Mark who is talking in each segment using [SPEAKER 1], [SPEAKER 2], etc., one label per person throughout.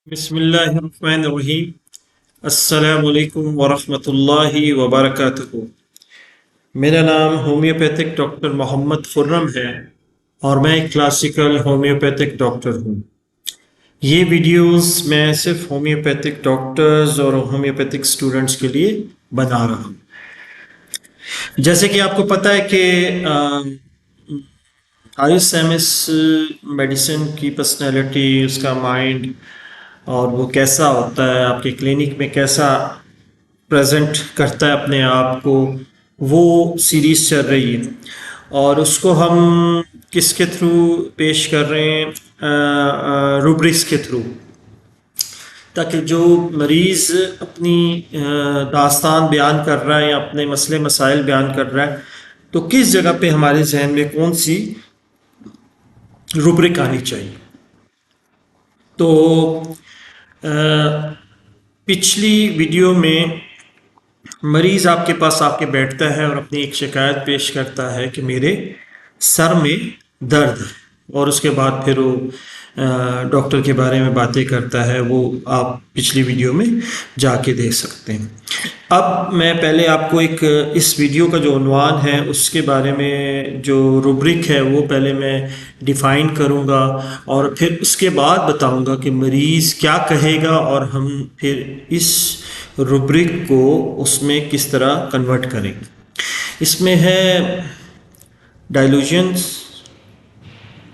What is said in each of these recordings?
[SPEAKER 1] بسم اللہ الرحمن الرحیم۔ السلام علیکم ورحمۃ اللہ وبرکاتہ۔ میرا نام ہومیوپیتھک ڈاکٹر محمد خرم ہے اور میں ایک کلاسیکل ہومیوپیتھک ڈاکٹر ہوں۔ یہ ویڈیوز میں صرف ہومیوپیتھک ڈاکٹرز اور ہومیوپیتھک اسٹوڈنٹس کے لیے بنا رہا ہوں۔ جیسے کہ آپ کو پتہ ہے کہ آیوس ایمس میڈیسن کی پرسنالٹی، اس کا مائنڈ اور وہ کیسا ہوتا ہے، آپ کے کلینک میں کیسا پریزنٹ کرتا ہے اپنے آپ کو، وہ سیریز چل رہی ہے اور اس کو ہم کس کے تھرو پیش کر رہے ہیں؟ روبرکس کے تھرو، تاکہ جو مریض اپنی داستان بیان کر رہا ہے یا اپنے مسئلے مسائل بیان کر رہا ہے تو کس جگہ پہ ہمارے ذہن میں کون سی روبرک آنی چاہیے۔ تو پچھلی ویڈیو میں مریض آپ کے پاس آ کے بیٹھتا ہے اور اپنی ایک شکایت پیش کرتا ہے کہ میرے سر میں درد ہے، اور اس کے بعد پھر وہ ڈاکٹر کے بارے میں باتیں کرتا ہے، وہ آپ پچھلی ویڈیو میں جا کے دیکھ سکتے ہیں۔ اب میں پہلے آپ کو ایک اس ویڈیو کا جو عنوان ہے اس کے بارے میں جو روبرک ہے وہ پہلے میں ڈیفائن کروں گا، اور پھر اس کے بعد بتاؤں گا کہ مریض کیا کہے گا اور ہم پھر اس روبرک کو اس میں کس طرح کنورٹ کریں گے۔ اس میں ہے delusions,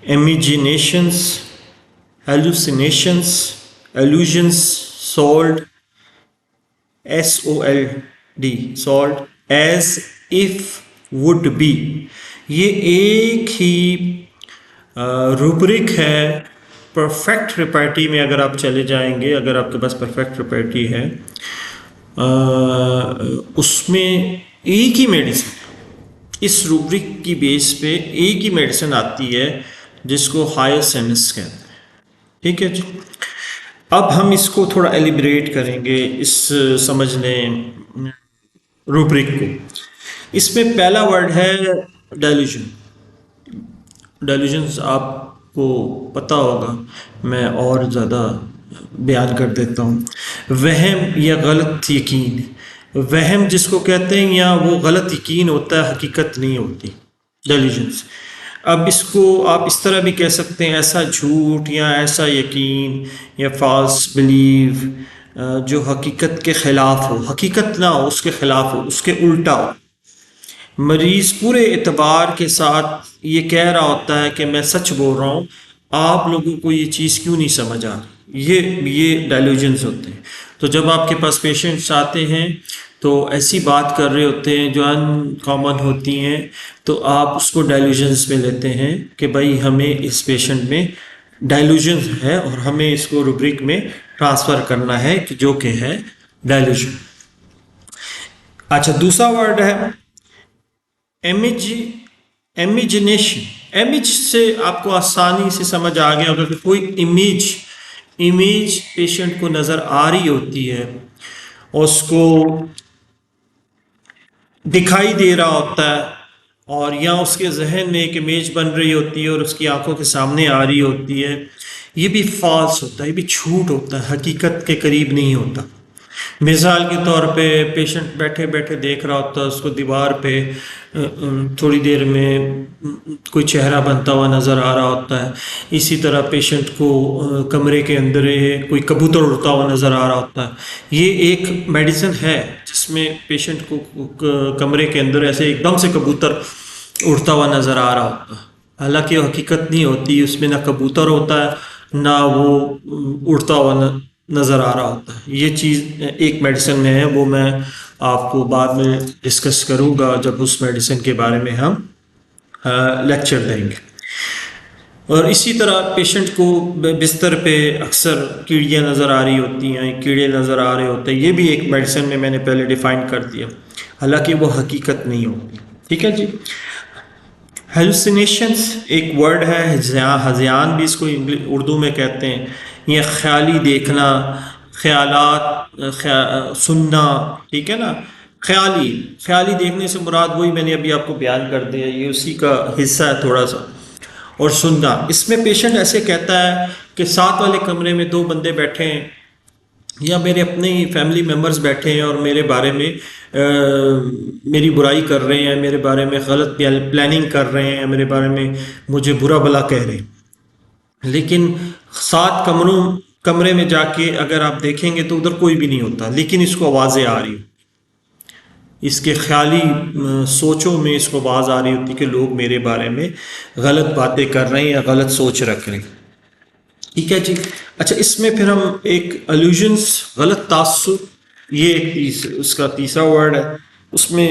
[SPEAKER 1] imaginations, hallucinations, illusions، sold, SOLD، sold, as if would be. یہ ایک ہی روبرک ہے۔ پرفیکٹ ریپارٹی میں اگر آپ چلے جائیں گے، اگر آپ کے پاس پرفیکٹ ریپارٹی ہے، اس میں ایک ہی میڈیسن، اس روبرک کی بیس پہ ایک ہی میڈیسن آتی ہے جس کو ہائیس ایمس کہتے ہیں۔ ٹھیک ہے جی۔ اب ہم اس کو تھوڑا ایلیبریٹ کریں گے، اس سمجھنے روبرک کو۔ اس میں پہلا ورڈ ہے ڈیلوژن۔ ڈیلوژنس آپ کو پتہ ہوگا، میں اور زیادہ بیان کر دیتا ہوں۔ وہم یا غلط یقین، وہم جس کو کہتے ہیں، یا وہ غلط یقین ہوتا ہے، حقیقت نہیں ہوتی، ڈیلوژنس۔ اب اس کو آپ اس طرح بھی کہہ سکتے ہیں، ایسا جھوٹ یا ایسا یقین یا فالس بلیو جو حقیقت کے خلاف ہو، حقیقت نہ ہو، اس کے خلاف ہو، اس کے الٹا ہو۔ مریض پورے اعتبار کے ساتھ یہ کہہ رہا ہوتا ہے کہ میں سچ بول رہا ہوں، آپ لوگوں کو یہ چیز کیوں نہیں سمجھ آ رہی۔ یہ ڈائلوژنس ہوتے ہیں۔ تو جب آپ کے پاس پیشنٹس آتے ہیں تو ایسی بات کر رہے ہوتے ہیں جو ان کامن ہوتی ہیں، تو آپ اس کو ڈائلوژنس میں لیتے ہیں کہ بھائی ہمیں اس پیشنٹ میں ڈائلوژنس ہے اور ہمیں اس کو روبرک میں ٹرانسفر کرنا ہے، کہ جو کہ ہے ڈائلوژن۔ اچھا، دوسرا ورڈ ہے امیجنیشن۔ امیج سے آپ کو آسانی سے سمجھ آ گیا ہوگا کہ کوئی امیج پیشنٹ کو نظر آ رہی ہوتی ہے، اور اس کو دکھائی دے رہا ہوتا ہے، اور یا اس کے ذہن میں ایک امیج بن رہی ہوتی ہے اور اس کی آنکھوں کے سامنے آ رہی ہوتی ہے۔ یہ بھی فالس ہوتا ہے، یہ بھی جھوٹ ہوتا ہے، حقیقت کے قریب نہیں ہوتا۔ مثال کے طور پہ پیشنٹ بیٹھے بیٹھے دیکھ رہا ہوتا ہے، اس کو دیوار پہ تھوڑی دیر میں کوئی چہرہ بنتا ہوا نظر آ رہا ہوتا ہے۔ اسی طرح پیشنٹ کو کمرے کے اندر کوئی کبوتر اڑتا ہوا نظر آ رہا ہوتا ہے۔ یہ ایک میڈیسن ہے جس میں پیشنٹ کو کمرے کے اندر ایسے ایک دم سے کبوتر اڑتا ہوا نظر آ رہا ہوتا ہے، حالانکہ وہ حقیقت نہیں ہوتی، اس میں نہ کبوتر ہوتا ہے نہ وہ اڑتا ہوا نظر آ رہا ہوتا ہے۔ یہ چیز ایک میڈیسن میں ہے، وہ میں آپ کو بعد میں ڈسکس کروں گا جب اس میڈیسن کے بارے میں ہم لیکچر دیں گے۔ اور اسی طرح پیشنٹ کو بستر پہ اکثر کیڑیاں نظر آ رہی ہوتی ہیں، کیڑے نظر آ رہے ہوتے ہیں، یہ بھی ایک میڈیسن میں نے پہلے ڈیفائن کر دیا، حالانکہ وہ حقیقت نہیں ہوتی۔ ٹھیک ہے جی۔ ہیلوسینیشنس ایک ورڈ ہے، ہذیان بھی اس کو اردو میں کہتے ہیں، یہ خیالی دیکھنا، خیالات سننا، ٹھیک ہے نا۔ خیالی دیکھنے سے مراد وہی میں نے ابھی آپ کو بیان کر دیا، یہ اسی کا حصہ ہے تھوڑا سا۔ اور سننا. اس میں پیشنٹ ایسے کہتا ہے کہ ساتھ والے کمرے میں دو بندے بیٹھے ہیں یا میرے اپنے ہی فیملی ممبرز بیٹھے ہیں اور میرے بارے میں میری برائی کر رہے ہیں، میرے بارے میں غلط پلاننگ کر رہے ہیں، میرے بارے میں مجھے برا بھلا کہہ رہے ہیں، لیکن سات کمرے میں جا کے اگر آپ دیکھیں گے تو ادھر کوئی بھی نہیں ہوتا، لیکن اس کو آوازیں آ رہی، اس کے خیالی سوچوں میں اس کو آواز آ رہی ہوتی کہ لوگ میرے بارے میں غلط باتیں کر رہے ہیں یا غلط سوچ رکھ رہے ہیں. ٹھیک ہے جی. اچھا، اس میں پھر ہم ایک الوژنس، غلط تعصب، یہ ایک اس کا تیسرا ورڈ ہے. اس میں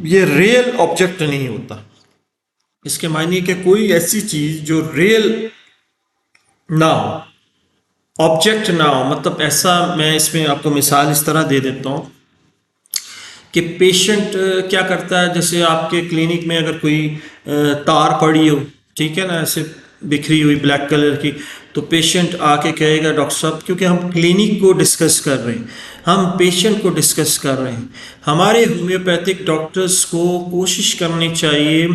[SPEAKER 1] یہ ریئل آبجیکٹ نہیں ہوتا. اس کے معنی کہ کوئی ایسی چیز جو ریئل نہ ہو، آبجیکٹ نہ ہو. مطلب ایسا، میں اس میں آپ کو مثال اس طرح دے دیتا ہوں کہ پیشنٹ کیا کرتا ہے، جیسے آپ کے کلینک میں اگر کوئی تار پڑی ہو، ٹھیک ہے نا، ایسے بکھری ہوئی بلیک کلر کی، تو پیشنٹ آ کے کہے گا ڈاکٹر صاحب، کیونکہ ہم کلینک کو ڈسکس کر رہے ہیں، ہم پیشنٹ کو ڈسکس کر رہے ہیں. ہمارے ہومیوپیتھک ڈاکٹرز کو کوشش کرنی چاہیے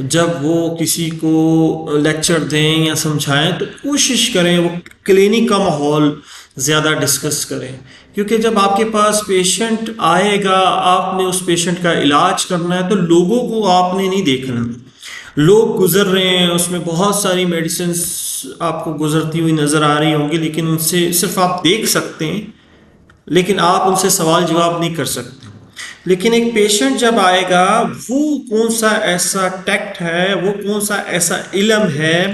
[SPEAKER 1] جب وہ کسی کو لیکچر دیں یا سمجھائیں تو کوشش کریں وہ کلینک کا ماحول زیادہ ڈسکس کریں، کیونکہ جب آپ کے پاس پیشنٹ آئے گا، آپ نے اس پیشنٹ کا علاج کرنا ہے، تو لوگوں کو آپ نے نہیں دیکھنا. لوگ گزر رہے ہیں، اس میں بہت ساری میڈیسنس آپ کو گزرتی ہوئی نظر آ رہی ہوں گی، لیکن ان سے صرف آپ دیکھ سکتے ہیں، لیکن آپ ان سے سوال جواب نہیں کر سکتے. لیکن ایک پیشنٹ جب آئے گا، وہ کون سا ایسا ٹیکٹ ہے، وہ کون سا ایسا علم ہے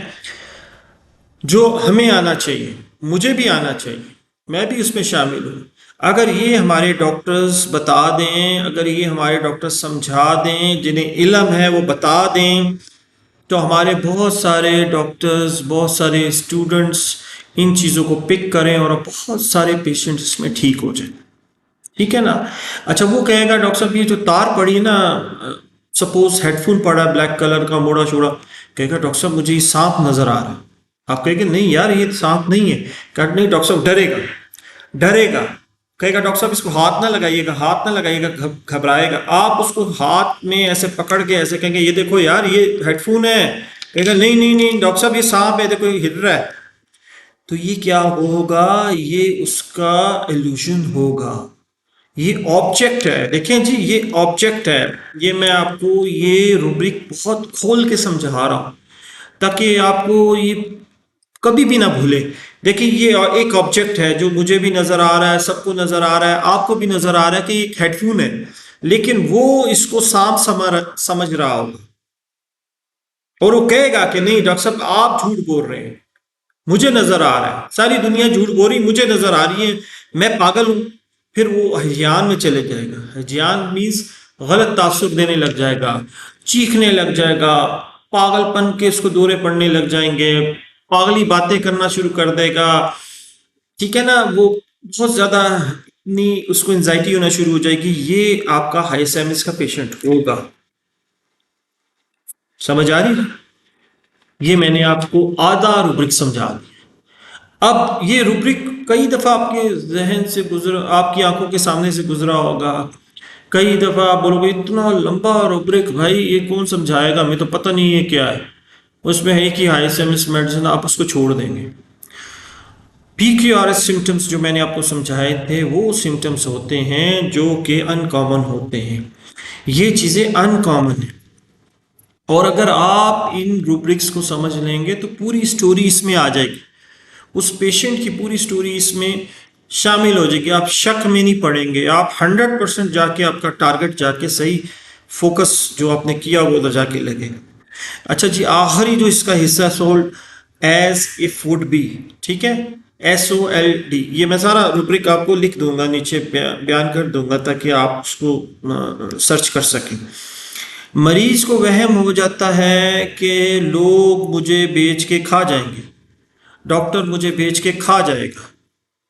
[SPEAKER 1] جو ہمیں آنا چاہیے، مجھے بھی آنا چاہیے، میں بھی اس میں شامل ہوں. اگر یہ ہمارے ڈاکٹرز بتا دیں، اگر یہ ہمارے ڈاکٹرز سمجھا دیں، جنہیں علم ہے وہ بتا دیں، تو ہمارے بہت سارے ڈاکٹرز، بہت سارے اسٹوڈنٹس ان چیزوں کو پک کریں اور بہت سارے پیشنٹ اس میں ٹھیک ہو جائیں. ٹھیک ہے نا. اچھا، وہ کہے گا ڈاکٹر صاحب یہ جو تار پڑی نا، سپوز ہیڈ فون پڑا بلیک کلر کا موڑا چوڑا، کہے گا ڈاکٹر صاحب مجھے یہ سانپ نظر آ رہا ہے. آپ کہیں گے نہیں یار یہ سانپ نہیں ہے. کہ نہیں ڈاکٹر صاحب، ڈرے گا، کہے گا ڈاکٹر صاحب اس کو ہاتھ نہ لگائیے گا، ہاتھ نہ لگائیے گا، گھبرائے گا. آپ اس کو ہاتھ میں ایسے پکڑ کے ایسے کہیں گے یہ دیکھو یار یہ ہیڈ فون ہے، کہے گا نہیں نہیں نہیں ڈاکٹر صاحب یہ سانپ ہے، دیکھو یہ ہل رہا ہے. تو یہ کیا ہوگا؟ یہ اس کا ایلوژن ہوگا. یہ آبجیکٹ ہے. دیکھیں جی، یہ آبجیکٹ ہے. یہ میں آپ کو یہ روبرک بہت کھول کے سمجھا رہا ہوں تاکہ آپ کو یہ کبھی بھی نہ بھولے. دیکھیں یہ ایک آبجیکٹ ہے جو مجھے بھی نظر آ رہا ہے، سب کو نظر آ رہا ہے، آپ کو بھی نظر آ رہا ہے کہ یہ ایک ہیڈ فون ہے، لیکن وہ اس کو سانپ سمجھ رہا ہوگا اور وہ کہے گا کہ نہیں ڈاکٹر صاحب آپ جھوٹ بول رہے ہیں، مجھے نظر آ رہا ہے، ساری دنیا جھوٹ بول رہی، مجھے نظر آ رہی ہے، میں پاگل ہوں. پھر وہ ہجیان میں چلے جائے گا. ہجیان مینس غلط تاثر دینے لگ جائے گا، چیخنے لگ جائے گا، پاگل پن کے اس کو دورے پڑنے لگ جائیں گے، پاگلی باتیں کرنا شروع کر دے گا. ٹھیک ہے نا. وہ بہت زیادہ اس کو انزائٹی ہونا شروع ہو جائے گی. یہ آپ کا ہائی سیمس کا پیشنٹ ہوگا. سمجھ آ رہی ہے؟ یہ میں نے آپ کو آدھا روبرک سمجھا دیا. اب یہ روبرک کئی دفعہ آپ کے ذہن سے آپ کی آنکھوں کے سامنے سے گزرا ہوگا. کئی دفعہ آپ بولو گے اتنا لمبا روبرک بھائی یہ کون سمجھائے گا، ہمیں تو پتہ نہیں ہے کیا ہے. اس میں ہے کہ ہائی سیمس میڈیسن، آپ اس کو چھوڑ دیں گے. PQRS سمٹمز جو میں نے آپ کو سمجھائے تھے وہ سمٹمز ہوتے ہیں جو کہ ان کامن ہوتے ہیں. یہ چیزیں ان کامن ہیں، اور اگر آپ ان روبرکس کو سمجھ لیں گے تو پوری سٹوری اس میں آ جائے گی. اس پیشنٹ کی پوری سٹوری اس میں شامل ہو جائے گی. آپ شک میں نہیں پڑیں گے، آپ 100% جا کے آپ کا ٹارگٹ جا کے صحیح فوکس جو آپ نے کیا وہ جا کے لگے. اچھا جی، آخری جو اس کا حصہ sold as if would be, ٹھیک ہے، SOLD. یہ میں سارا روبرک آپ کو لکھ دوں گا، نیچے بیان کر دوں گا تاکہ آپ اس کو سرچ کر سکیں. مریض کو وہم ہو جاتا ہے کہ لوگ مجھے بیچ کے کھا جائیں گے، ڈاکٹر مجھے بیچ کے کھا جائے گا.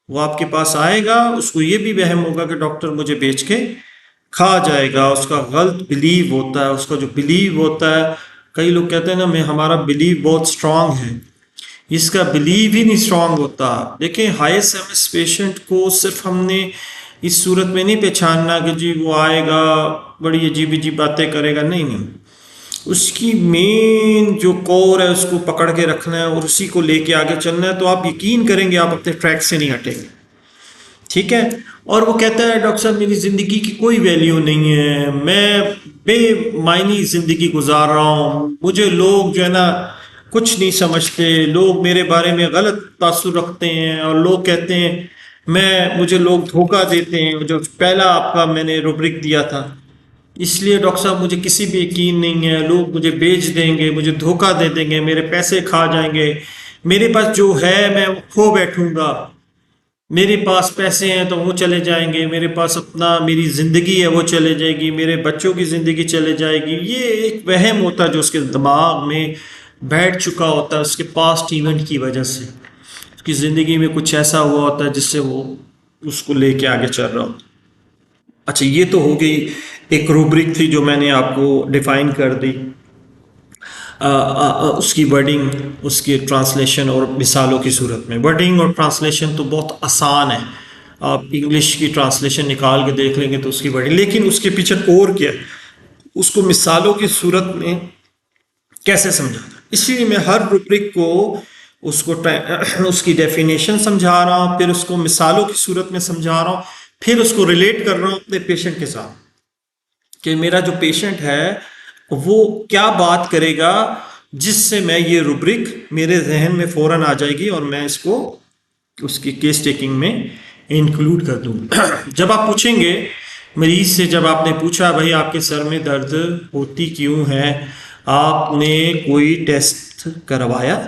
[SPEAKER 1] وہ آپ کے پاس آئے گا، اس کو یہ بھی وہم ہوگا کہ ڈاکٹر مجھے بیچ کے کھا جائے گا. اس کا غلط بلیو ہوتا ہے. اس کا جو بلیو ہوتا ہے، کئی لوگ کہتے ہیں نا ہمارا بلیو بہت اسٹرانگ ہے، اس کا بلیو ہی نہیں اسٹرانگ ہوتا. دیکھیں ہائی سیمس پیشنٹ کو صرف ہم نے اس صورت میں نہیں پہچاننا کہ جی وہ آئے گا بڑی عجیب عجیب باتیں کرے گا. نہیں، اس کی مین جو کور ہے اس کو پکڑ کے رکھنا ہے اور اسی کو لے کے آگے چلنا ہے، تو آپ یقین کریں گے آپ اپنے ٹریک سے نہیں ہٹیں گے. ٹھیک ہے. اور وہ کہتا ہے ڈاکٹر صاحب میری زندگی کی کوئی ویلیو نہیں ہے، میں بے معنی زندگی گزار رہا ہوں، مجھے لوگ جو ہے نا کچھ نہیں سمجھتے، لوگ میرے بارے میں غلط تاثر رکھتے ہیں، اور لوگ کہتے ہیں مجھے لوگ دھوکہ دیتے ہیں، جو پہلا آپ کا میں نے روبرک دیا تھا. اس لیے ڈاکٹر صاحب مجھے کسی بھی یقین نہیں ہے، لوگ مجھے بیچ دیں گے، مجھے دھوکہ دے دیں گے، میرے پیسے کھا جائیں گے، میرے پاس جو ہے میں وہ کھو بیٹھوں گا، میرے پاس پیسے ہیں تو وہ چلے جائیں گے، میرے پاس اپنا میری زندگی ہے وہ چلے جائے گی، میرے بچوں کی زندگی چلے جائے گی. یہ ایک وہم ہوتا ہے جو اس کے دماغ میں بیٹھ چکا ہوتا ہے اس کے پاسٹ ایونٹ کی وجہ سے. اس کی زندگی میں کچھ ایسا ہوا ہوتا ہے جس سے وہ اس کو لے کے آگے چل رہا ہوتا ہے. اچھا، یہ تو ہو گئی ایک روبرک تھی جو میں نے آپ کو ڈیفائن کر دی. اس کی ورڈنگ، اس کی ٹرانسلیشن اور مثالوں کی صورت میں. ورڈنگ اور ٹرانسلیشن تو بہت آسان ہے، آپ انگلش کی ٹرانسلیشن نکال کے دیکھ لیں گے تو اس کی ورڈنگ، لیکن اس کے پیچھے اور کیا ہے، اس کو مثالوں کی صورت میں کیسے سمجھانا. اس لیے میں ہر روبرک کو اس کی ڈیفینیشن سمجھا رہا ہوں، پھر اس کو مثالوں کی صورت میں سمجھا رہا ہوں، پھر اس کو ریلیٹ کر رہا ہوں اپنے پیشنٹ کے ساتھ کہ میرا جو پیشنٹ ہے وہ کیا بات کرے گا جس سے میں یہ روبرک میرے ذہن میں فوراً آ جائے گی اور میں اس کو اس کی کیس ٹیکنگ میں انکلوڈ کر دوں. جب آپ پوچھیں گے مریض سے، جب آپ نے پوچھا بھائی آپ کے سر میں درد ہوتی کیوں ہے، آپ نے کوئی ٹیسٹ کروایا،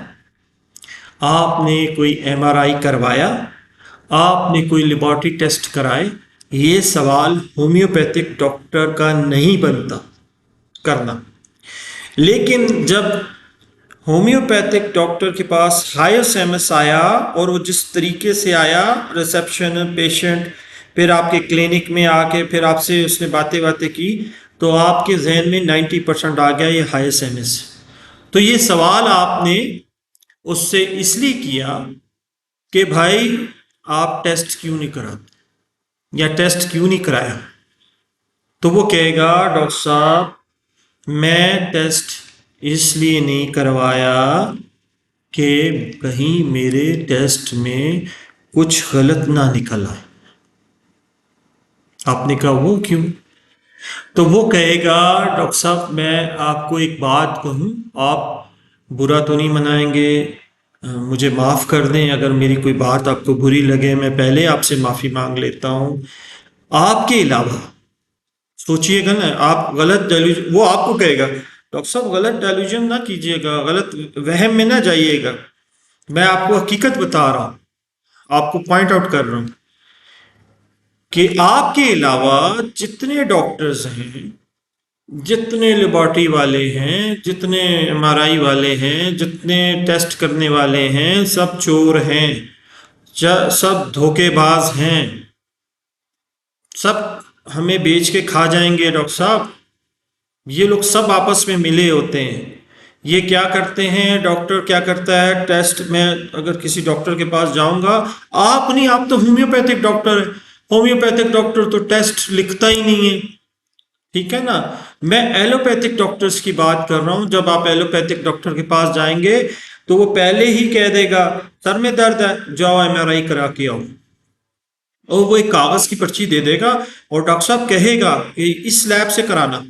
[SPEAKER 1] آپ نے کوئی ایم آر آئی کروایا، آپ نے کوئی لیبارٹری ٹیسٹ کرائے، یہ سوال ہومیوپیتھک ڈاکٹر کا نہیں بنتا کرنا. لیکن جب ہومیوپیتھک ڈاکٹر کے پاس ہائر سیمس آیا اور وہ جس طریقے سے آیا، ریسیپشن، پیشنٹ، پھر آپ کے کلینک میں آ کے پھر آپ سے اس نے باتیں کی، تو آپ کے ذہن میں 90% آ گیا یہ ہائر سیمس. تو یہ سوال آپ نے اس سے اس لیے کیا کہ بھائی آپ ٹیسٹ کیوں نہیں کراتے یا ٹیسٹ کیوں نہیں کرایا. تو وہ کہے گا ڈاکٹر صاحب میں ٹیسٹ اس لیے نہیں کروایا کہ کہیں میرے ٹیسٹ میں کچھ غلط نہ نکل آئے. آپ نے کہا وہ کیوں؟ تو وہ کہے گا ڈاکٹر صاحب میں آپ کو ایک بات کہوں، آپ برا تو نہیں منائیں گے، مجھے معاف کر دیں اگر میری کوئی بات آپ کو بری لگے، میں پہلے آپ سے معافی مانگ لیتا ہوں. آپ کے علاوہ سوچئے گا نا، آپ غلط ڈیلیوژن، وہ آپ کو کہے گا ڈاکٹر صاحب غلط ڈیلیوژن نہ کیجیے گا، غلط وہم میں نہ جائیے گا، میں آپ کو حقیقت بتا رہا ہوں، آپ کو پوائنٹ آؤٹ کر رہا ہوں کہ آپ کے علاوہ جتنے ڈاکٹرز ہیں، جتنے لیبارٹری والے ہیں، جتنے ایم آر آئی والے ہیں، جتنے ٹیسٹ کرنے والے ہیں، سب چور ہیں، سب دھوکے باز ہیں، سب ہمیں بیچ کے کھا جائیں گے. ڈاکٹر صاحب یہ لوگ سب آپس میں ملے ہوتے ہیں. یہ کیا کرتے ہیں، ڈاکٹر کیا کرتا ہے، ٹیسٹ میں اگر کسی ڈاکٹر کے پاس جاؤں گا، آپ نہیں، آپ تو ہومیوپیتھک ڈاکٹر ہے، ہومیوپیتھک ڈاکٹر تو ٹیسٹ لکھتا ہی نہیں ہے. ٹھیک ہے نا. میں ایلوپیتھک ڈاکٹرز کی بات کر رہا ہوں. جب آپ ایلوپیتھک ڈاکٹر کے پاس جائیں گے تو وہ پہلے ہی کہہ دے گا سر میں درد ہے، جاؤ ایم آر آئی کرا کے آؤ، اور وہ ایک کاغذ کی پرچی دے دے گا اور ڈاکٹر صاحب کہے گا کہ اس لیب سے کرانا.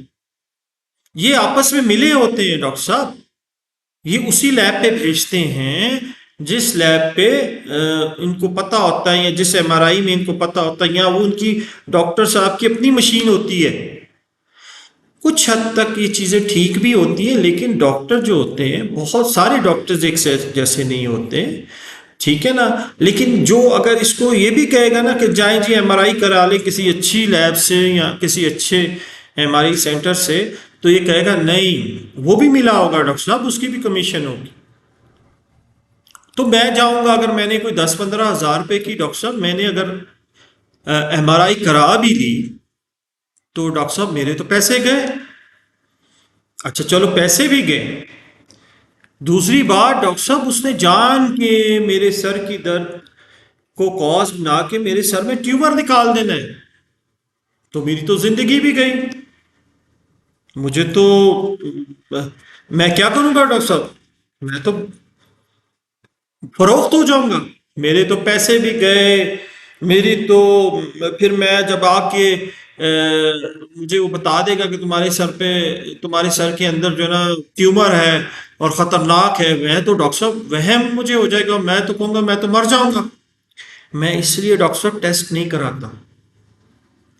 [SPEAKER 1] یہ آپس میں ملے ہوتے ہیں ڈاکٹر صاحب، یہ اسی لیب پہ بھیجتے ہیں جس لیب پہ ان کو پتہ ہوتا ہے، یا جس ایم آر آئی میں ان کو پتہ ہوتا ہے، یا وہ ان کی ڈاکٹر صاحب کی اپنی مشین ہوتی ہے. کچھ حد تک یہ چیزیں ٹھیک بھی ہوتی ہیں، لیکن ڈاکٹر جو ہوتے ہیں بہت سارے ڈاکٹرز ایک جیسے نہیں ہوتے. ٹھیک ہے نا. لیکن جو اگر اس کو یہ بھی کہے گا نا کہ جائیں جی ایم آر آئی کرا لیں کسی اچھی لیب سے یا کسی اچھے ایم آر آئی سینٹر سے، تو یہ کہے گا نہیں، وہ بھی ملا ہوگا ڈاکٹر صاحب، اس کی بھی کمیشن ہوگی. تو میں جاؤں گا، اگر میں نے کوئی 10-15 ہزار روپے کی، ڈاکٹر صاحب میں نے اگر ایم آر آئی کرا بھی لی تو ڈاکٹر صاحب میرے تو پیسے گئے. اچھا چلو پیسے بھی گئے. دوسری بات ڈاکٹر صاحب اس نے جان کے میرے سر کی درد کو کاز بنا کے میرے سر میں ٹیومر نکال دینا ہے، تو میری تو زندگی بھی گئی. مجھے تو میں کیا کروں گا ڈاکٹر صاحب؟ میں تو فروخت ہو جاؤں گا، میرے تو پیسے بھی گئے، میری تو پھر میں جب آ کے مجھے وہ بتا دے گا کہ تمہارے سر پہ، تمہارے سر کے اندر جو ہے نا ٹیومر ہے اور خطرناک ہے، میں تو ڈاکٹر صاحب وہم مجھے ہو جائے گا، میں تو کہوں گا میں تو مر جاؤں گا۔ میں اس لیے ڈاکٹر صاحب ٹیسٹ نہیں کراتا،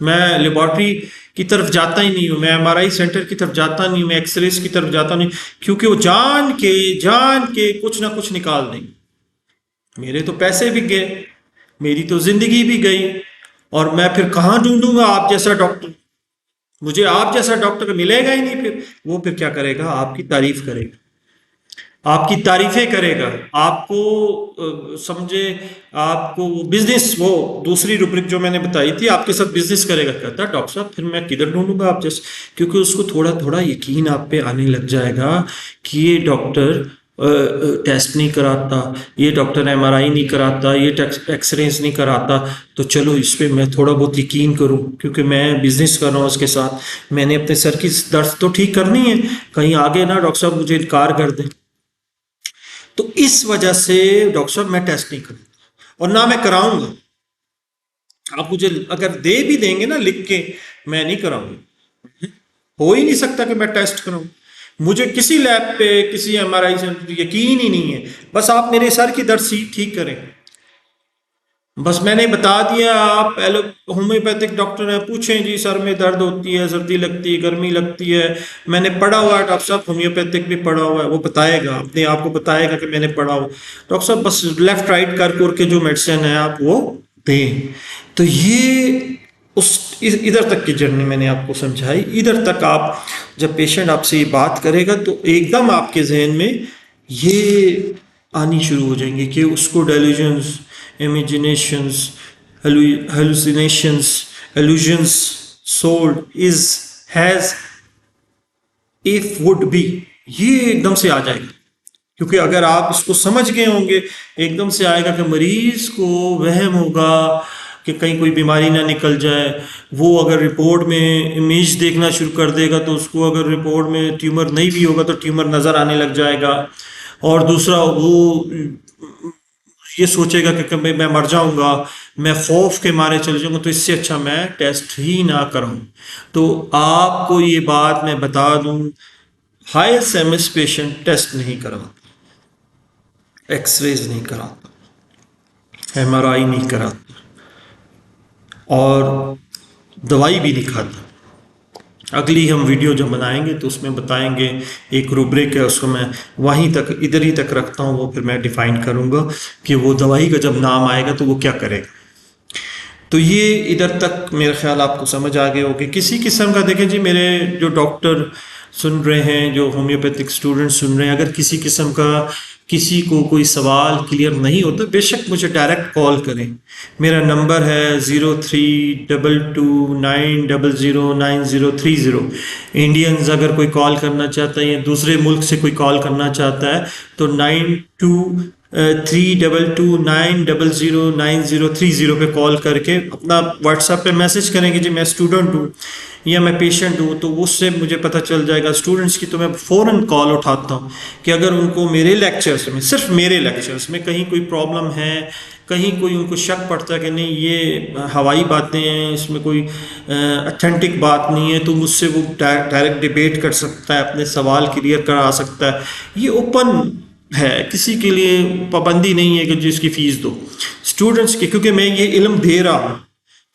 [SPEAKER 1] میں لیبارٹری کی طرف جاتا ہی نہیں ہوں، میں ایم آر آئی سینٹر کی طرف جاتا نہیں ہوں، میں ایکس ریز کی طرف جاتا نہیں، کیونکہ وہ جان کے کچھ نہ کچھ نکال دیں گے۔ میرے تو پیسے بھی گئے، میری تو زندگی بھی گئی، اور میں پھر کہاں ڈھونڈوں گا آپ جیسا ڈاکٹر؟ مجھے آپ جیسا ڈاکٹر ملے گا ہی نہیں، پھر وہ پھر کیا کرے گا؟ آپ کی تعریف کرے گا، آپ کی تعریفیں کرے گا، آپ کو سمجھے، آپ کو وہ بزنس، وہ دوسری روبرک جو میں نے بتائی تھی آپ کے ساتھ بزنس کرے گا، کہتا ہے ڈاکٹر صاحب پھر میں کدھر ڈھونڈوں گا آپ جیسے؟ کیونکہ اس کو تھوڑا تھوڑا یقین آپ پہ آنے لگ جائے گا کہ یہ ڈاکٹر ٹیسٹ نہیں کراتا، یہ ڈاکٹر ایم آر آئی نہیں کراتا، یہ ایکس رےز نہیں کراتا، تو چلو اس پہ میں تھوڑا بہت یقین کروں، کیونکہ میں بزنس کر رہا ہوں اس کے ساتھ، میں نے اپنے سر کی درد تو ٹھیک کرنی ہے، کہیں آگے نا ڈاکٹر صاحب مجھے انکار کر دیں۔ تو اس وجہ سے ڈاکٹر صاحب میں ٹیسٹ نہیں کروں اور نہ میں کراؤں گا۔ آپ مجھے اگر دے بھی دیں گے نا لکھ کے، میں نہیں کراؤں گا، ہو ہی نہیں سکتا کہ میں ٹیسٹ کراؤں۔ مجھے کسی لیب پہ، کسی ایم آر آئی سے یقین ہی نہیں ہے، بس آپ میرے سر کی درد ٹھیک کریں، بس میں نے بتا دیا، آپ ہومیوپیتھک ڈاکٹر ہیں، پوچھیں جی سر میں درد ہوتی ہے، سردی لگتی ہے، گرمی لگتی ہے، میں نے پڑھا ہوا ہے ڈاکٹر صاحب، ہومیوپیتھک بھی پڑھا ہوا ہے، وہ بتائے گا، اپنے آپ کو بتائے گا کہ میں نے پڑھا ہوا ڈاکٹر صاحب، بس لیفٹ رائٹ کر کے جو میڈیسن ہے آپ وہ دیں۔ تو یہ ادھر تک کی جرنی میں نے آپ کو سمجھائی، ادھر تک آپ جب پیشنٹ آپ سے یہ بات کرے گا تو ایک دم آپ کے ذہن میں یہ آنی شروع ہو جائیں گی کہ اس کو delusions, imaginations, hallucinations, illusions sold is has if would be، یہ ایک دم سے آ جائے گا، کیونکہ اگر آپ اس کو سمجھ گئے ہوں گے ایک دم سے آئے گا کہ مریض کو وہم ہوگا کہ کہیں کوئی بیماری نہ نکل جائے، وہ اگر رپورٹ میں امیج دیکھنا شروع کر دے گا تو اس کو اگر رپورٹ میں ٹیومر نہیں بھی ہوگا تو ٹیومر نظر آنے لگ جائے گا، اور دوسرا وہ یہ سوچے گا کہ میں مر جاؤں گا، میں خوف کے مارے چل جاؤں گا، تو اس سے اچھا میں ٹیسٹ ہی نہ کروں۔ تو آپ کو یہ بات میں بتا دوں، high S M S patient test نہیں کراتا، ایکس ریز نہیں کراتا، ایم آر آئی نہیں کراتا، اور دوائی بھی نہیں کھاتا۔ اگلی ہم ویڈیو جو بنائیں گے تو اس میں بتائیں گے، ایک روبرک ہے اس کو میں وہیں تک ادھر ہی تک رکھتا ہوں، وہ پھر میں ڈیفائن کروں گا کہ وہ دوائی کا جب نام آئے گا تو وہ کیا کرے گا۔ تو یہ ادھر تک میرا خیال آپ کو سمجھ آ گئے ہو کہ کسی قسم کا، دیکھیں جی میرے جو ڈاکٹر سن رہے ہیں، جو ہومیوپیتھک اسٹوڈنٹ سن رہے ہیں، اگر کسی قسم کا کسی کو کوئی سوال کلیئر نہیں ہوتا، بے شک مجھے ڈائریکٹ کال کریں، میرا نمبر ہے 0322900930۔ انڈینز اگر کوئی کال کرنا چاہتا ہے یا دوسرے ملک سے کوئی کال کرنا چاہتا ہے تو 9232900930 پہ کال کر کے اپنا واٹس ایپ پہ میسج کریں کہ جی میں اسٹوڈنٹ ہوں یا میں پیشنٹ ہوں، تو اس سے مجھے پتہ چل جائے گا۔ اسٹوڈنٹس کی تو میں فوراً کال اٹھاتا ہوں کہ اگر ان کو میرے لیکچرز میں، صرف میرے لیکچرز میں کہیں کوئی پرابلم ہے، کہیں کوئی ان کو شک پڑتا ہے کہ نہیں یہ ہوائی باتیں ہیں، اس میں کوئی اتھینٹک بات نہیں ہے، تو مجھ سے وہ ڈائریکٹ ڈیبیٹ کر سکتا ہے، اپنے سوال کلیئر کرا سکتا ہے۔ یہ اوپن ہے، کسی کے لیے پابندی نہیں ہے کہ جس کی فیس دو، اسٹوڈنٹس کی، کیونکہ میں یہ علم دے رہا ہوں،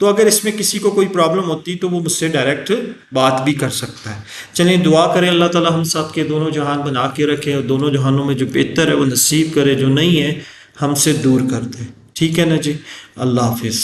[SPEAKER 1] تو اگر اس میں کسی کو کوئی پرابلم ہوتی تو وہ مجھ سے ڈائریکٹ بات بھی کر سکتا ہے۔ چلیں دعا کریں اللہ تعالیٰ ہم سب کے دونوں جہان بنا کے رکھے، اور دونوں جہانوں میں جو بہتر ہے وہ نصیب کرے، جو نہیں ہے ہم سے دور کر دے۔ ٹھیک ہے نا جی، اللہ حافظ۔